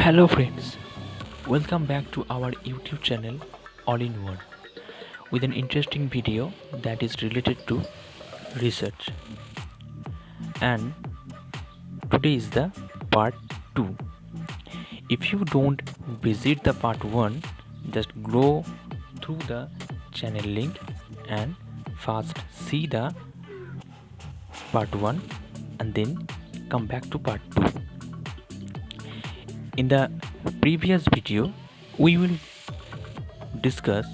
Hello friends, welcome back to our YouTube channel All in One with an interesting video that is related to research. And today is the part 2. If you don't visit the part 1, just go through the channel link and first see the part 1 and then come back to part 2. In the previous video, we will discuss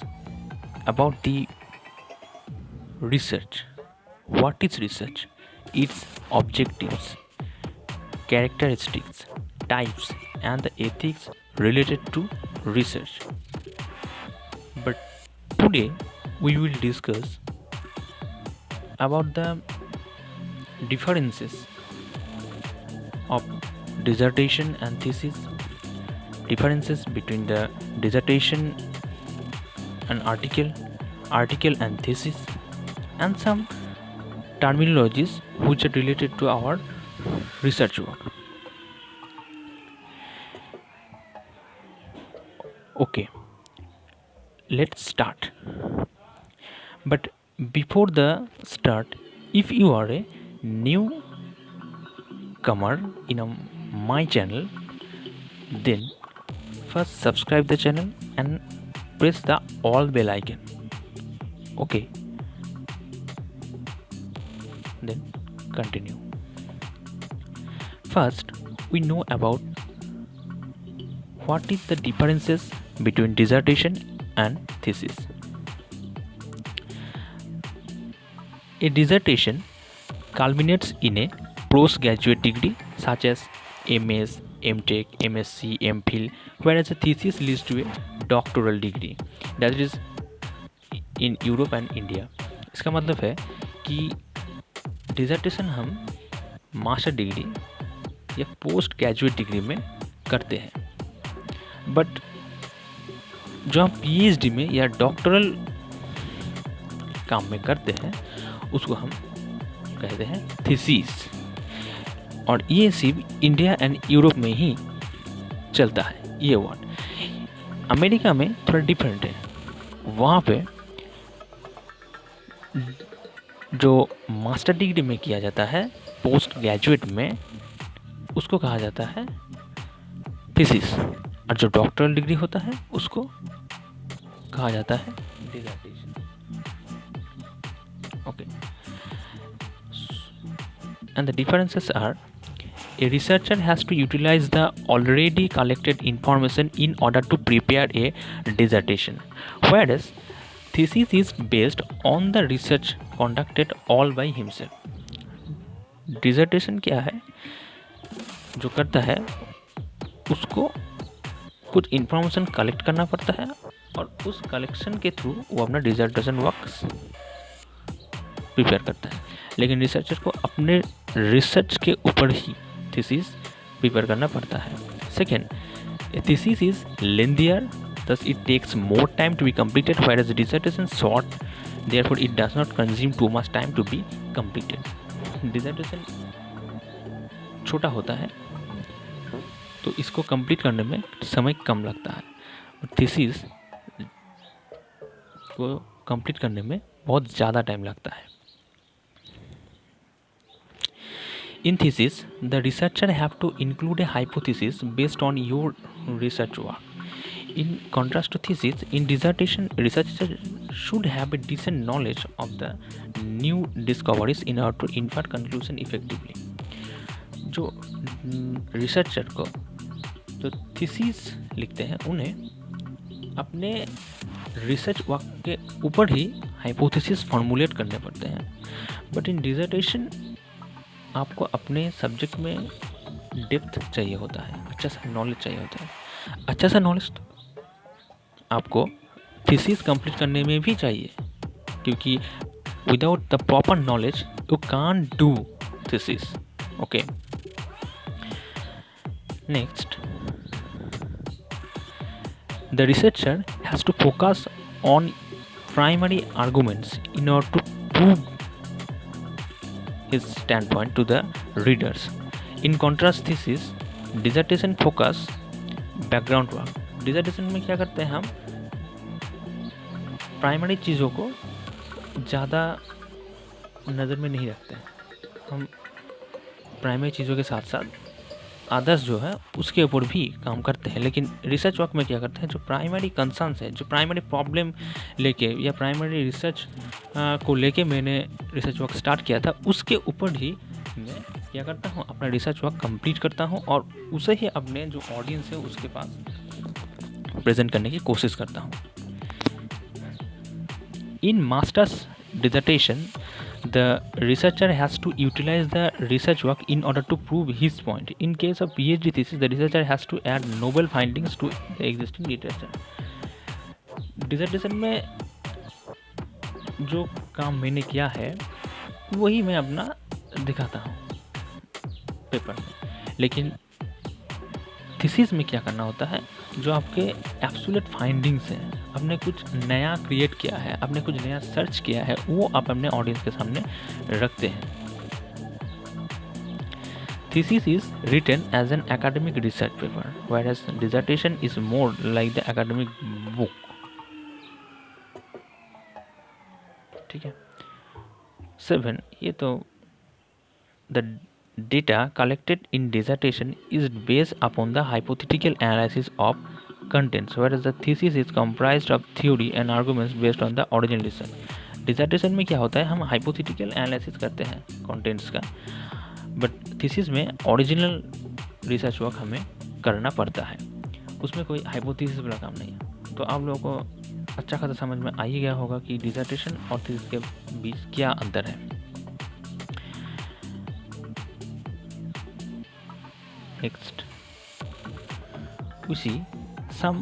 about the research. What is research? Its objectives, characteristics, types, and the ethics related to research. But today we will discuss about the differences of dissertation and thesis, differences between the dissertation and article and thesis, and some terminologies which are related to our research work. Okay, let's start. But before the start, if you are a newcomer in my channel, then first subscribe the channel and press the all bell icon. Okay, then continue. First, we know about what is the differences between dissertation and thesis. A dissertation culminates in a postgraduate degree such as MS, MTech, MSc, MPhil, whereas a thesis leads to a doctoral degree that is in Europe and India. इसका मतलब है कि dissertation हम master degree या post graduate degree में करते हैं, but जो हम पीएचडी में या डॉक्टरल काम में करते हैं उसको हम कहते हैं थीसिस. और ये सिर्फ इंडिया एंड यूरोप में ही चलता है ये वर्ड. अमेरिका में थोड़ा डिफरेंट है. वहाँ पे जो मास्टर डिग्री में किया जाता है पोस्ट ग्रेजुएट में उसको कहा जाता है थीसिस, और जो डॉक्टरल डिग्री होता है उसको कहा जाता है dissertation. Okay, and the differences are: a researcher has to utilize the already collected information in order to prepare a dissertation, whereas thesis is based on the research conducted all by himself. dissertation क्या है? जो करता है उसको कुछ information collect करना पड़ता है और उस कलेक्शन के थ्रू वो अपना डिसर्टेशन वर्क प्रिपेयर करता है. लेकिन रिसर्चर को अपने रिसर्च के ऊपर ही थीसिस प्रिपेयर करना पड़ता है. Second, thesis is lengthier, thus it takes more time to be completed, whereas dissertation short, therefore it does not consume too much time to be completed. dissertation छोटा होता है तो इसको कंप्लीट करने में समय कम लगता है, और थीसिस को कंप्लीट करने में बहुत ज़्यादा टाइम लगता है. In thesis, the researcher have to include a hypothesis based on your research work. In contrast to thesis, in dissertation, researcher should have a decent knowledge of the new discoveries in order to infer conclusion effectively. जो researcher को जो thesis लिखते हैं उन्हें अपने research work के ऊपर ही hypothesis formulate करने पड़ते हैं, बट इन डिसर्टेशन आपको अपने सब्जेक्ट में डेप्थ चाहिए होता है, अच्छा सा नॉलेज चाहिए होता है. अच्छा सा नॉलेज तो आपको थीसिस कंप्लीट करने में भी चाहिए, क्योंकि without the proper knowledge you can't do thesis. Okay, next, the researcher has to focus on primary arguments in order to prove his standpoint to the readers. In contrast, thesis, dissertation focus background work. Dissertation में क्या करते हैं हम, primary चीज़ों को ज़्यादा नज़र में नहीं रखते हैं, हम प्राइमरी चीज़ों के साथ साथ अदर्स जो है उसके ऊपर भी काम करते हैं। लेकिन रिसर्च वर्क में क्या करते हैं, जो प्राइमरी कंसर्न्स है, जो प्राइमरी प्रॉब्लम लेके या प्राइमरी रिसर्च को लेके मैंने रिसर्च वर्क स्टार्ट किया था, उसके ऊपर ही मैं क्या करता हूँ, अपना रिसर्च वर्क कंप्लीट करता हूँ और उसे ही अपने जो ऑडियंस है उसके पास प्रेजेंट करने की कोशिश करता हूँ। In masters dissertation the researcher has to utilize the research work in order to prove his point. In case of PhD thesis, the researcher has to add novel findings to the existing literature. Dissertation में जो काम मैंने किया है वही मैं अपना दिखाता हूँ पेपर में। लेकिन थीसिस में क्या करना होता है, जो आपके एब्सोल्यूट फाइंडिंग्स हैं, आपने कुछ नया क्रिएट किया है, आपने कुछ नया सर्च किया है, वो आप अपने ऑडियंस के सामने रखते हैं। Thesis is written as an academic research paper, whereas dissertation is more like the academic book. ठीक है। 7, ये तो the data collected in dissertation is based upon the hypothetical analysis of contents, whereas the thesis is comprised of theory and arguments based on the original research. Dissertation में क्या होता है, हम hypothetical analysis करते हैं contents का, but thesis में original research work हमें करना पड़ता है, उसमें कोई hypothesis वाला काम नहीं है। तो आप लोगों को अच्छा खासा समझ में आ ही गया होगा कि dissertation और thesis के बीच क्या अंतर है। Next, we see some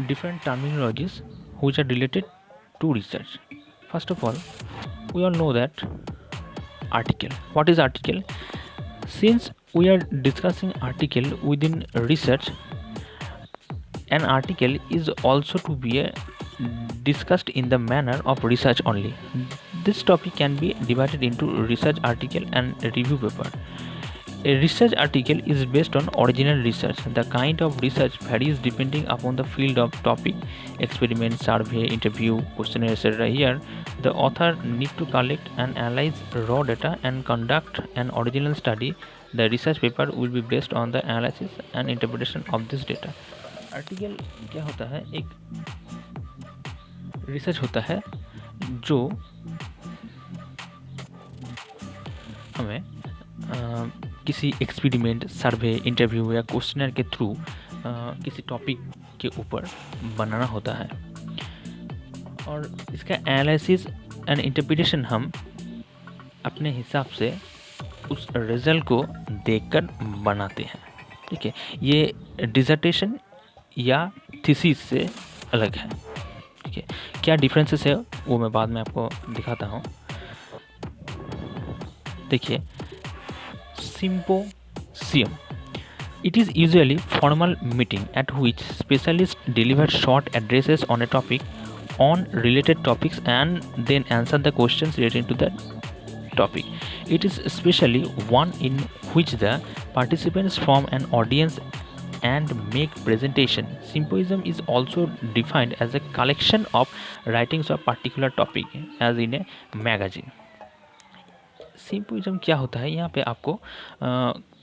different terminologies which are related to research. First of all, we all know that article. What is article? Since we are discussing article within research, an article is also to be discussed in the manner of research only. This topic can be divided into research article and review paper. A research article is based on original research. The kind of research varies depending upon the field of topic, experiment, survey, interview, questionnaire, etc. Here, the author need to collect and analyze raw data and conduct an original study. The research paper will be based on the analysis and interpretation of this data. Article क्या होता है, एक research होता है जो हमें किसी experiment, सर्वे, interview या क्वेश्चनर के थ्रू किसी टॉपिक के ऊपर बनाना होता है और इसका एनालिसिस एंड इंटरप्रिटेशन हम अपने हिसाब से उस रिजल्ट को देखकर बनाते हैं। ठीक है, ये डिसर्टेशन या थीसिस से अलग है। ठीक है, क्या डिफरेंसेस है वो मैं बाद में आपको दिखाता हूँ। देखिए, symposium. It is usually formal meeting at which specialists deliver short addresses on a topic, on related topics, and then answer the questions relating to that topic. It is especially one in which the participants form an audience and make presentation. Symposium is also defined as a collection of writings of particular topic, as in a magazine. Symposium क्या होता है, यहाँ पे आपको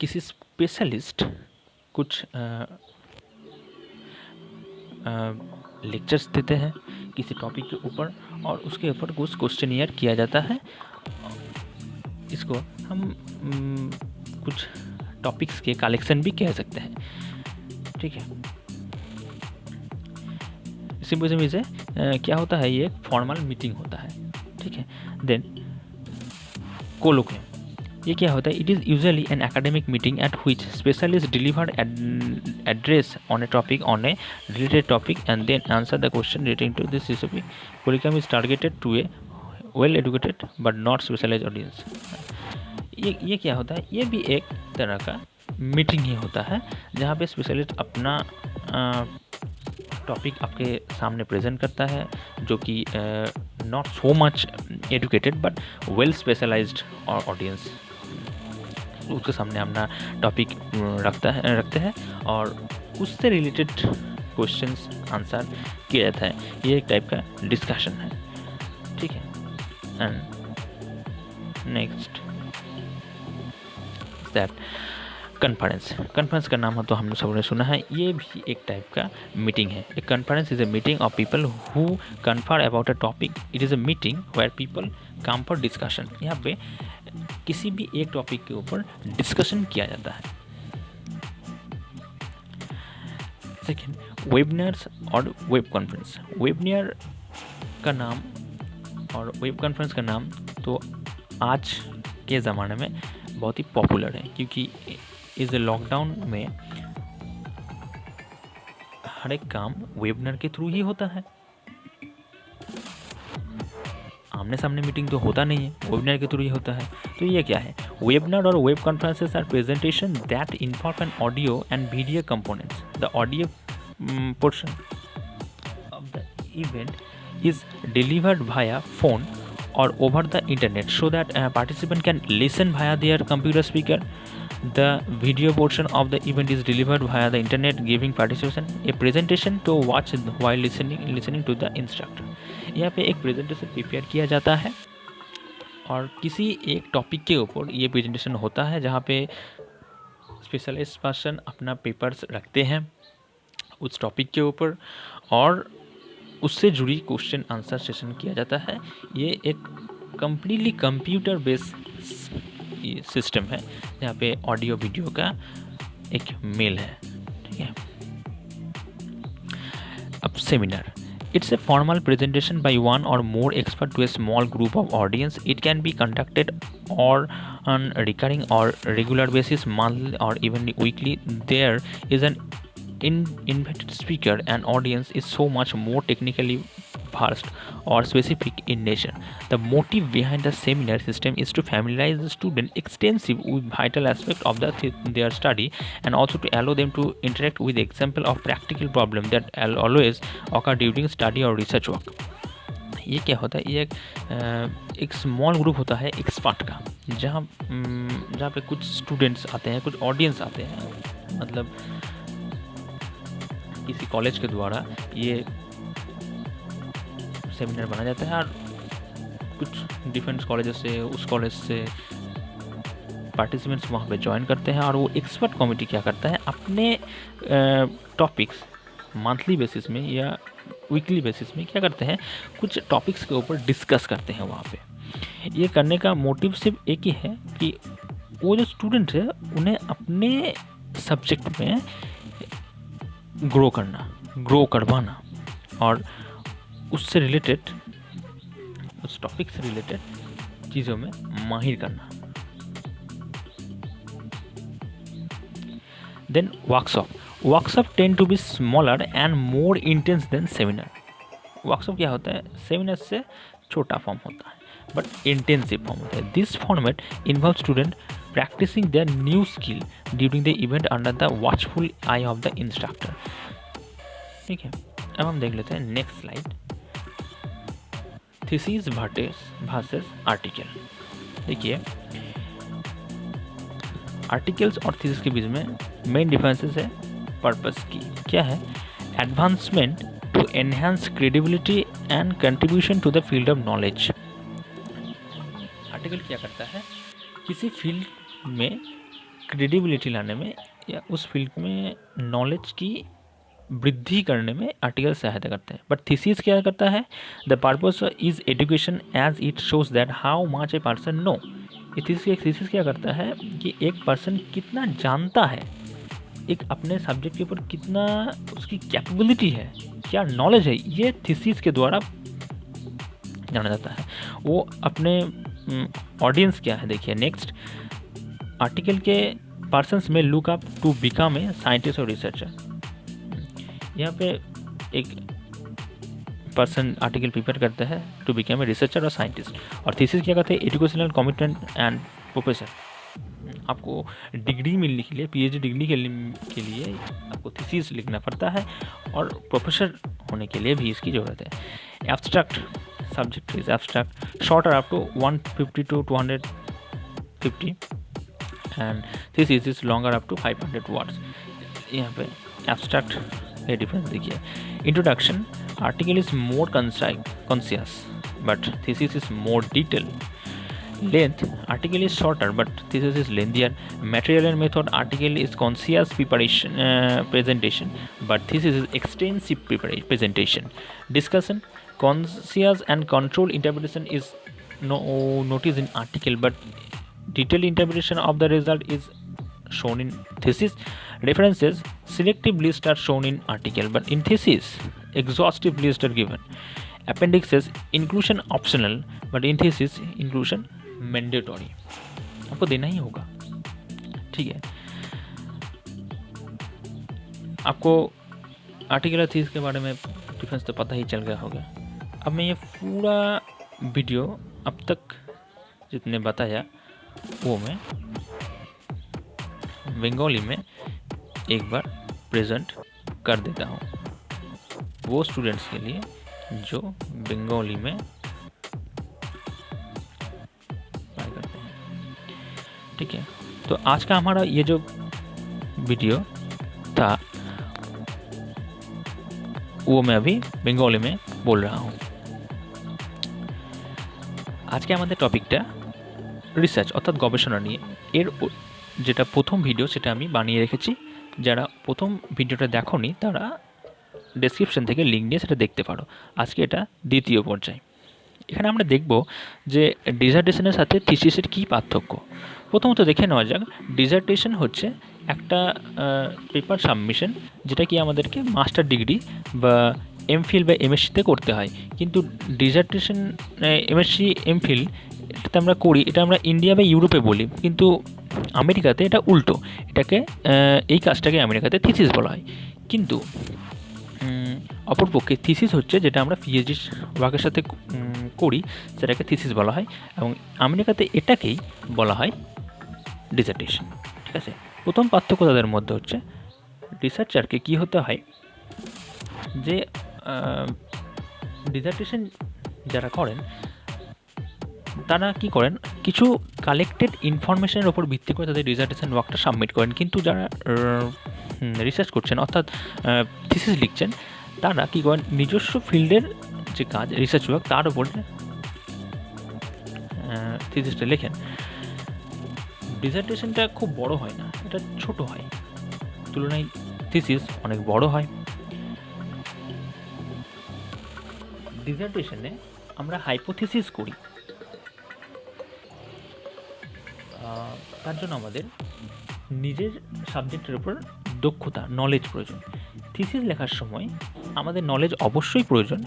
किसी specialist कुछ lectures देते हैं किसी टॉपिक के ऊपर और उसके ऊपर कुछ क्वेश्चनियर किया जाता है। इसको हम कुछ टॉपिक्स के कलेक्शन भी कह सकते हैं। ठीक है, सिम्पोजियम इसे क्या होता है, ये एक फॉर्मल मीटिंग होता है। ठीक है, देन कोलोक्वियम, ये क्या होता है, it is usually an academic meeting at which specialist deliver address on a topic, on a related topic, and then answer the question relating to this topic. Colloquium is targeted to a well educated but not specialised audience. ये क्या होता है, ये भी एक तरह का meeting ही होता है जहाँ पे स्पेशलिस्ट अपना टॉपिक आपके सामने प्रेजेंट करता है, जो कि not so much educated but well specialised audience. उसके सामने अपना टॉपिक रखते हैं और उससे रिलेटेड क्वेश्चंस आंसर किया जाता है। ये एक टाइप का डिस्कशन है, ठीक है। एंड नेक्स्ट दैट कॉन्फ्रेंस का नाम तो हमने सबने सुना है, ये भी एक टाइप का मीटिंग है। A conference is a meeting of people who confer about a topic. It is a meeting where people come for discussion. यहाँ पे किसी भी एक टॉपिक के ऊपर डिस्कशन किया जाता है। सेकेंड, वेबिनार्स और वेब कॉन्फ्रेंस। वेबिनार का नाम और वेब कॉन्फ्रेंस का नाम तो आज के ज़माने में बहुत ही पॉपुलर है, क्योंकि इस लॉकडाउन में हर एक काम वेबिनार के थ्रू ही होता है। आमने सामने मीटिंग तो होता नहीं है, वेबिनार के थ्रू ही होता है। तो ये क्या है? वेबिनार और web conferences are presentation that involve an audio and video components. The audio portion of the event is delivered via phone or over the internet so that a participant can listen via their computer speaker. The video portion of the event is delivered via the internet, giving participation a presentation to watch while listening to the instructor. यहाँ पे एक presentation prepare किया जाता है और किसी एक topic के ऊपर ये प्रेजेंटेशन होता है, जहाँ पे स्पेशलिस्ट पर्सन अपना पेपर्स रखते हैं उस टॉपिक के ऊपर और उससे जुड़ी क्वेश्चन आंसर सेशन किया जाता है। ये एक कम्प्लीटली कंप्यूटर बेस्ड सिस्टम है, जहाँ पे ऑडियो वीडियो का एक मेल है, ठीक है। अब seminar, it's a formal presentation by one or more expert to a small group of audience. It can be conducted or on recurring or regular basis, monthly or even weekly. There is an invited speaker and audience is so much more technically versed or specific in nature. The motive behind the seminar system is to familiarize the student extensive with vital aspect of their study and also to allow them to interact with example of practical problem that always occur during study or research work. ये क्या होता है? ये एक small group होता है expert का, जहाँ पे कुछ स्टूडेंट्स आते हैं, कुछ ऑडियंस आते हैं, मतलब किसी कॉलेज के द्वारा ये सेमिनार बनाया जाता है और कुछ डिफरेंट कॉलेजेस से, उस कॉलेज से पार्टिसिपेंट्स वहाँ पे ज्वाइन करते हैं और वो एक्सपर्ट कमेटी क्या करता है, अपने टॉपिक्स मंथली बेसिस में या वीकली बेसिस में क्या करते हैं, कुछ टॉपिक्स के ऊपर डिस्कस करते हैं वहाँ पे। ये करने का मोटिव सिर्फ एक ही है कि वो जो स्टूडेंट है उन्हें अपने सब्जेक्ट में ग्रो करवाना और उससे रिलेटेड, उस टॉपिक से रिलेटेड चीज़ों में माहिर करना। Then workshop tend to be smaller and more intense than seminar. Workshop क्या होता है? सेमिनार से छोटा फॉर्म होता है बट इंटेंसिव फॉर्म होता है। This format involve student practising their new skill during the event under the watchful eye of the instructor, ठीक है। अब हम देख लेते हैं next slide, thesis versus article. देखिए, आर्टिकल्स और थीसिस के बीच में मेन डिफरेंसेस है पर्पस की। क्या है? Advancement to enhance credibility and contribution to the field of knowledge. Article क्या करता है? किसी फील्ड में क्रेडिबिलिटी लाने में या उस फील्ड में नॉलेज की वृद्धि करने में आर्टिकल सहायता करते हैं। बट थीसिस क्या करता है? The purpose is education as it shows that how much a person know. Thesis क्या करता है कि एक पर्सन कितना जानता है, एक अपने सब्जेक्ट के ऊपर कितना उसकी कैपेबिलिटी है, क्या नॉलेज है, ये थीसिस के द्वारा जाना जाता है। वो अपने ऑडियंस क्या है, देखिए नेक्स्ट, आर्टिकल के पर्सन्स में look up to become a scientist और रिसर्चर। यहाँ पे एक पर्सन आर्टिकल प्रिपेयर करता है टू बिकम ए रिसर्चर और साइंटिस्ट। और थीसिस क्या करते हैं? Educational commitment and professor. आपको डिग्री मिलने के लिए, पीएचडी डिग्री के लिए आपको थीसिस लिखना पड़ता है और प्रोफेसर होने के लिए भी इसकी ज़रूरत है। Abstract subject is abstract, shorter up to 150 to 250 and thesis is longer up to 500 words. यहाँ पे एब्स्ट्रैक्ट ये डिफरेंस देखिए। Introduction, article is more conscious but thesis is more detail. Length, article is shorter but thesis is lengthier. Material and method, article is conscious presentation but thesis is extensive presentation. Discussion, conscious and controlled interpretation is noticed in article but detailed interpretation of the result is shown in thesis. References, selective list are shown in article but in thesis exhaustive list are given. Appendixes, inclusion optional but in thesis inclusion mandatory, आपको देना ही होगा। ठीक है, आपको article और thesis के बारे में डिफरेंस तो पता ही चल गया होगा। अब मैं ये पूरा वीडियो अब तक जितने बताया वो मैं बंगाली में एक बार प्रेजेंट कर देता हूँ वो स्टूडेंट्स के लिए जो बंगाली में ठीक है। तो आज का हमारा ये जो वीडियो था वो मैं अभी बंगाली में बोल रहा हूँ। আজকে আমাদের টপিকটা রিসার্চ অর্থাৎ গবেষণা নিয়ে। এর যেটা প্রথম ভিডিও সেটা আমি বানিয়ে রেখেছি, যারা প্রথম ভিডিওটা দেখোনি তারা ডেসক্রিপশন থেকে লিঙ্ক নিয়ে সেটা দেখতে পারো। আজকে এটা দ্বিতীয় পর্যায়। এখানে আমরা দেখব যে ডিজার্টেশনের সাথে থিসিসের কী পার্থক্য। প্রথমত দেখে নেওয়া যাক, ডিজার্টেশন হচ্ছে একটা পেপার সাবমিশন যেটা কি আমাদেরকে মাস্টার ডিগ্রি বা এমফিল বা এমএসসিতে করতে হয়। কিন্তু ডিজার্টেশন এমএসসি এমফিল এটাতে আমরা করি, এটা আমরা ইন্ডিয়া বা ইউরোপে বলি, কিন্তু আমেরিকাতে এটা উল্টো। এটাকে এই কাজটাকে আমেরিকাতে থিসিস বলা হয়। কিন্তু অপরপক্ষে থিসিস হচ্ছে যেটা আমরা পিএইচডি ওয়ার্কের সাথে করি সেটাকে থিসিস বলা হয়, এবং আমেরিকাতে এটাকেই বলা হয় ডিজার্টেশন। ঠিক আছে, প্রথম পার্থক্য তাদের মধ্যে হচ্ছে রিসার্চারকে কী হতে হয় যে ডিজার্টেশন যারা করেন তারা কি করেন, কিছু কালেক্টেড ইনফরমেশনের ওপর ভিত্তি করে তাদের ডিজার্টেশন ওয়ার্কটা সাবমিট করেন। কিন্তু যারা রিসার্চ করছেন অর্থাৎ থিসিস লিখছেন তারা কী করেন, নিজস্ব ফিল্ডের যে কাজ রিসার্চ ওয়ার্ক তার উপরে থিসিসটা লেখেন। ডিজার্টেশনটা খুব বড় হয় না, এটা ছোট হয়, তুলনায় থিসিস অনেক বড় হয়। ডিজার্টেশনে আমরা হাইপোথিসিস করি, তার জন্য আমাদের নিজের সাবজেক্টের উপর দক্ষতা নলেজ প্রয়োজন। থিসিস লেখার সময় আমাদের নলেজ অবশ্যই প্রয়োজন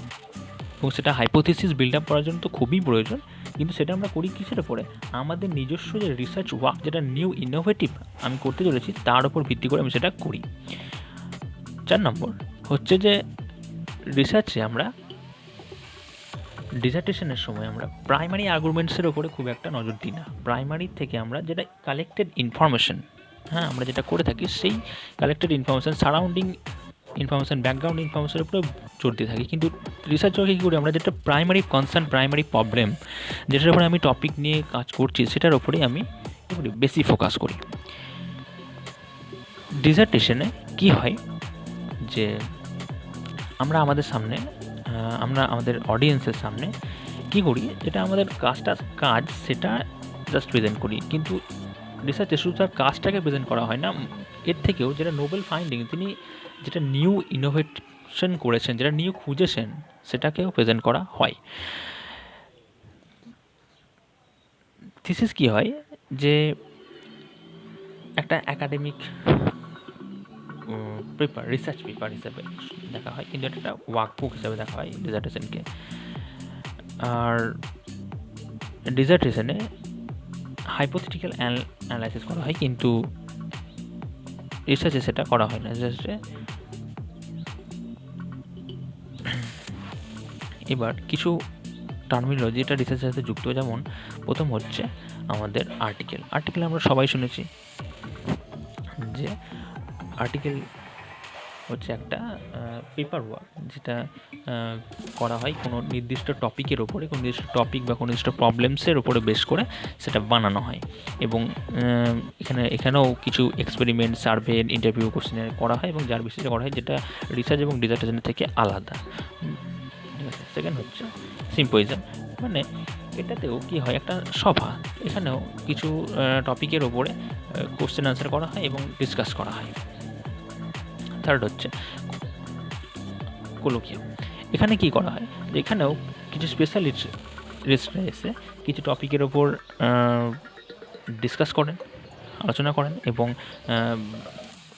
এবং সেটা হাইপোথিসিস বিল্ড আপ করার জন্য তো খুবই প্রয়োজন, কিন্তু সেটা আমরা করি কিসের উপরে, আমাদের নিজস্ব যে রিসার্চ ওয়ার্ক যেটা নিউ ইনোভেটিভ আমি করতে চলেছি তার উপর ভিত্তি করে আমি সেটা করি। 4 নম্বর হচ্ছে যে রিসার্চে আমরা ডিজার্টেশনের সময় আমরা প্রাইমারি আর্গুমেন্টসের ওপরে খুব একটা নজর দিই না। প্রাইমারি থেকে আমরা যেটা কালেক্টেড ইনফরমেশন, আমরা যেটা করে থাকি সেই collected information, surrounding information, background ইনফরমেশনের উপরে জোর দিয়ে থাকি। কিন্তু রিসার্চ ওয়ার্কে কী করি, আমরা যেটা প্রাইমারি কনসার্ন, প্রাইমারি প্রবলেম যেটার উপরে আমি টপিক নিয়ে কাজ করছি সেটার উপরেই আমি বেশি ফোকাস করি। ডিজার্টেশনে কি হয় যে আমরা আমাদের সামনে, আমরা আমাদের অডিয়েন্সের সামনে কী করি, যেটা আমাদের কাজ সেটা জাস্ট প্রেজেন্ট করি। কিন্তু রিসার্চে শুধু তার কাজটাকে প্রেজেন্ট করা হয় না, এর থেকেও যেটা নোবেল ফাইন্ডিং, তিনি যেটা নিউ ইনোভেশন করেছেন, যেটা নিউ খুঁজেছেন সেটাকেও প্রেজেন্ট করা হয়। থিসিস কী হয় যে একটা একাডেমিক পেপার, রিসার্চ পেপার হিসাবে দেখা হয়, কিন্তু এটা একটা ওয়ার্কবুক হিসাবে দেখা হয় ডিজার্টেশনকে। আর ডিজার্টেশনে হাইপোথেটিক্যাল অ্যানালাইসিস করা হয়, কিন্তু রিসার্চে সেটা করা হয় না। রিসার্চে এবার কিছু টার্মিনোলজি এটা রিসার্চের সাথে যুক্ত, যেমন প্রথম হচ্ছে আমাদের আর্টিকেল আমরা সবাই শুনেছি যে আর্টিকেল হচ্ছে একটা পেপার ওয়ার্ক, যেটা করা হয় কোনো নির্দিষ্ট টপিকের ওপরে, কোনো নির্দিষ্ট টপিক বা কোনো নির্দিষ্ট প্রবলেমসের ওপরে বেস করে সেটা বানানো হয়। এবং এখানেও কিছু এক্সপেরিমেন্ট, সার্ভে, ইন্টারভিউ, কোশ্চেনার করা হয় এবং যার বেসিসে করা হয়, যেটা রিসার্চ এবং ডিসার্টেশনের থেকে আলাদা। ঠিক আছে। সেকেন্ড হচ্ছে সিম্পোজিয়াম, মানে এটাতেও কি হয়, একটা সভা, এখানেও কিছু টপিকের ওপরে কোশ্চেন আনসার করা হয় এবং ডিসকাস করা হয়। থার্ড হচ্ছে কোলোকিয়াম। এখানে কি করা হয়, যে এখানেও কিছু স্পেশালিস্টরা এসে কিছু টপিকের ওপর ডিসকাস করেন, আলোচনা করেন এবং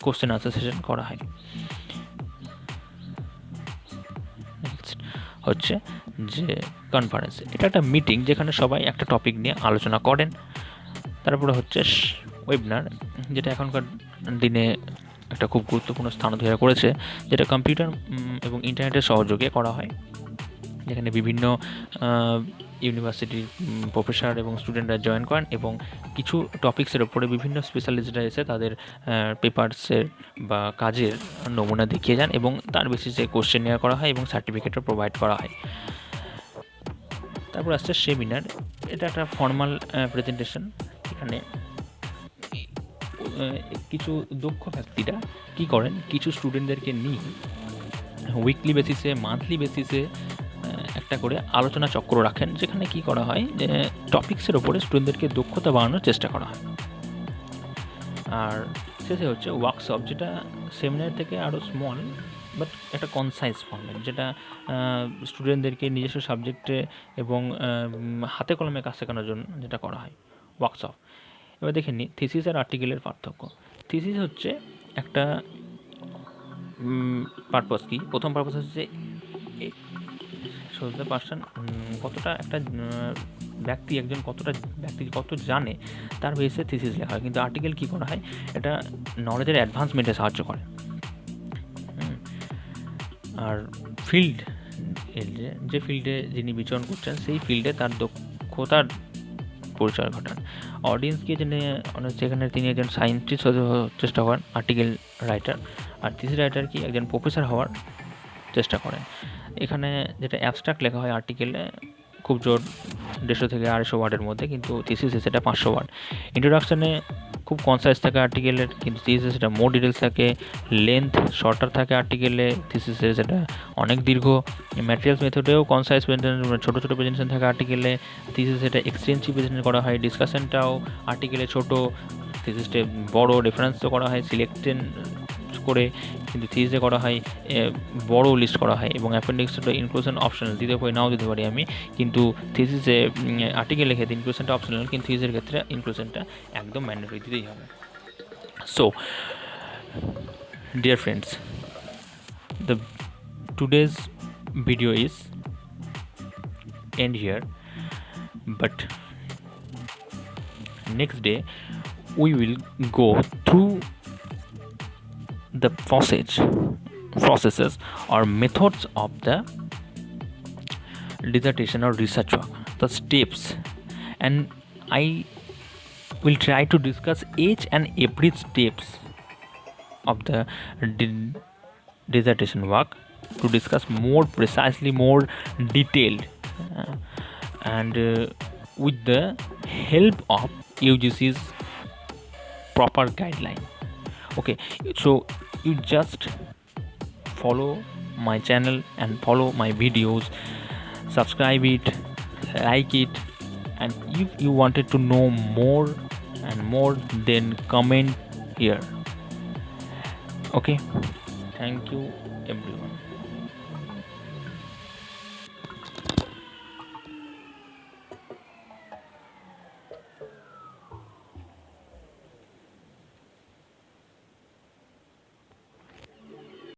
কোশ্চেন আনসার সেশন করা হয়। হচ্ছে যে কনফারেন্স, এটা একটা মিটিং যেখানে সবাই একটা টপিক নিয়ে আলোচনা করেন। তারপরে হচ্ছে ওয়েবিনার, যেটা এখনকার দিনে একটা খুব গুরুত্বপূর্ণ স্থান অধিকার করেছে, যেটা কম্পিউটার এবং ইন্টারনেটের সহযোগে করা হয়, যেখানে বিভিন্ন ইউনিভার্সিটির প্রফেসর এবং স্টুডেন্টরা জয়েন করেন এবং কিছু টপিক্সের ওপরে বিভিন্ন স্পেশালিস্টরা এসে তাদের পেপারসের বা কাজের নমুনা দেখিয়ে যান এবং তার বেসিসে কোশ্চেন নেওয়া করা হয় এবং সার্টিফিকেটও প্রোভাইড করা হয়। তারপর আসছে সেমিনার, এটা একটা ফর্মাল প্রেজেন্টেশন, এখানে কিছু দক্ষ ব্যক্তিরা কী করেন, কিছু স্টুডেন্টদেরকে নিয়ে উইকলি বেসিসে, মান্থলি বেসিসে একটা করে আলোচনা চক্র রাখেন, যেখানে কি করা হয়, যে টপিক্সের ওপরে স্টুডেন্টদেরকে দক্ষতা বাড়ানোর চেষ্টা করা হয়। আর শেষে হচ্ছে ওয়ার্কশপ, যেটা সেমিনার থেকে আরও স্মল বাট একটা কনসাইজ ফর্মেট, যেটা স্টুডেন্টদেরকে নিজস্ব সাবজেক্টে এবং হাতে কলমে কাজ শেখানোর জন্য যেটা করা হয় ওয়ার্কশপ। এবার দেখে নিই থিসিস আর আর্টিকেলের পার্থক্য। থিসিস হচ্ছে একটা পারপাস কি, প্রথম পারপাস হচ্ছে দ্য পার্সন কতটা একটা ব্যক্তি, একজন ব্যক্তি কত জানে তার বেসে থিসিস লেখা হয়। কিন্তু আর্টিকেল কী করা হয়, এটা নলেজের অ্যাডভান্সমেন্টে সাহায্য করে। আর ফিল্ড, যে ফিল্ডে যিনি বিচরণ করছেন সেই ফিল্ডে তার দক্ষতার পরিচয় ঘটান। অডিয়েন্সকে জেনে সেখানে তিনি একজন সায়েন্টিস্ট হতে চেষ্টা করেন, আর্টিকেল রাইটার। আর থিসিস রাইটার কি একজন প্রফেসর হওয়ার চেষ্টা করেন। এখানে যেটা অ্যাবস্ট্রাক্ট লেখা হয় আর্টিকেলে খুব জোর 150 থেকে 250 ওয়ার্ডের মধ্যে, কিন্তু থিসিসে সেটা 500 ওয়ার্ড। ইন্ট্রোডাকশানে খুব কনসাইজ থাকে আর্টিকেলের, কিন্তু থিসিসে সেটা মোর ডিটেলস থাকে। লেন্থ শর্টার থাকে আর্টিকেলে, থিসিসে সেটা অনেক দীর্ঘ। ম্যাটেরিয়ালস মেথডেও কনসাইজ ছোটো ছোটো প্রেজেন্টেশন থাকে আর্টিকেলে, থিসিসে সেটা এক্সটেন্সিভ প্রেজেন্টেশন করা হয়। ডিসকাশনটাও আর্টিকেলে ছোটো, থিসিসটা বড়, রেফারেন্সও করা হয় সিলেক্টেড করে, কিন্তু থিসিসে করা হয় বড় লিস্ট করা হয় এবং অ্যাপেন্ডিক্সটা ইনক্লুশন অপশনাল, দিতে পারি নাও দিতে পারি আমি, কিন্তু থিসিসে আর্টিকেল লিখে ইনক্লুশনটা অপশনাল, কিন্তু থিসিসের ক্ষেত্রে ইনক্লুশনটা একদম ম্যান্ডেটরি দিতেই হবে। So dear friends, the today's video is end here, but next day we will go through the processes or methods of the dissertation or research work, the steps, and I will try to discuss each and every steps of the dissertation work to discuss more precisely, more detailed, and with the help of UGC's proper guideline. Okay, so you just follow my channel and follow my videos, subscribe it, like it, and if you wanted to know more and more, then comment here. Okay, thank you everyone.